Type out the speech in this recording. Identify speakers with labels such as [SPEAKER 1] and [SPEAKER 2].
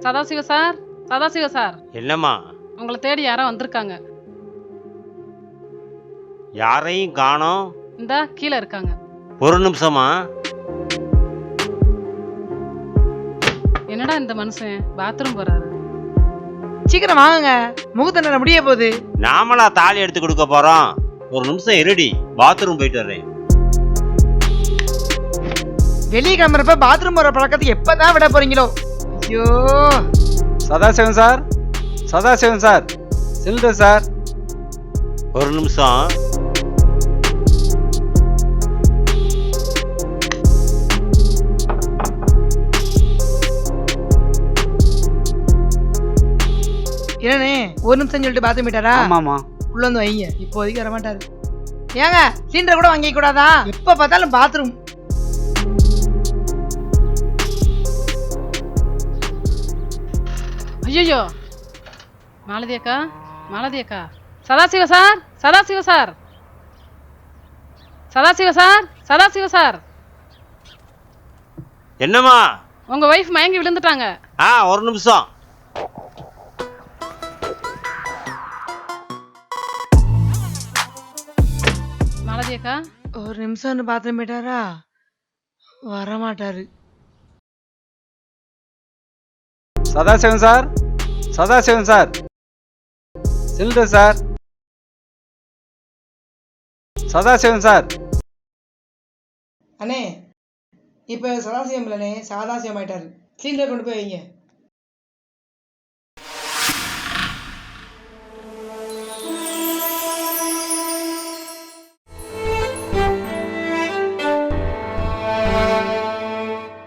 [SPEAKER 1] Sadashiva sir, Sadasiva sir,
[SPEAKER 2] என்னம்மா?
[SPEAKER 1] உங்களை தேடி யாரோ வந்திருக்காங்க.
[SPEAKER 2] யாரையும் காணோம்.
[SPEAKER 1] இந்தா கீழே இருக்காங்க.
[SPEAKER 2] ஒரு நிமிஷமா.
[SPEAKER 1] என்னடா இந்த மனுஷன் பாத்ரூம் போறாரு.
[SPEAKER 3] சீக்கிரம் வாங்குங்க, முகூர்த்த நேரம் முடிய போகுது.
[SPEAKER 2] நாமளா தாலி எடுத்து கொடுக்க போறோம். ஒரு நிமிஷம் இருடி, பாத்ரூம் போயிட்டு வரேன்.
[SPEAKER 3] வெளியே கிளம்புறப்ப பாத்ரூம் போற பழக்கத்துக்கு எப்பதான் விட போறீங்களோ? ஐயோ.
[SPEAKER 4] சதாசிவன் சார், சதாசிவன் சார், சில்டர் சார்.
[SPEAKER 2] ஒரு நிமிஷம்.
[SPEAKER 3] என்னண்ணே, ஒரு நிமிஷம் சொல்லிட்டு பாத்ரூம் போயிட்டாரா?
[SPEAKER 4] ஆமாமா.
[SPEAKER 3] உள்ள வந்து வைங்க, இப்போதைக்கு வரமாட்டாரு. ஏங்க சிலிண்டர் கூட வாங்கிக்க கூடாதா? எப்ப பார்த்தாலும் பாத்ரூம்.
[SPEAKER 1] ஐயோ மாலதி அக்கா, மாலதி அக்கா. Sadasiva sir, Sadasiva sir, Sadasiva sir, Sadasiva sir.
[SPEAKER 2] என்னம்மா?
[SPEAKER 1] உங்க வைஃப் மயங்கி விழுந்துட்டாங்க.
[SPEAKER 2] ஒரு நிமிஷம்.
[SPEAKER 1] மாலதி அக்கா.
[SPEAKER 3] ஒரு நிமிஷம் பாத்ரூம் போயிட்டாரா? வரமாட்டாரு.
[SPEAKER 4] சதாசிவன் சார், சதாசிவன் சார், சில்டர் சார், சதாசிவன் சார்.
[SPEAKER 3] அண்ணே, இப்போ சதாசிவம் இல்லைண்ணே, சாதாசிவம் ஆயிட்டாரு. சிலிண்டர் கொண்டு போய் வைங்க.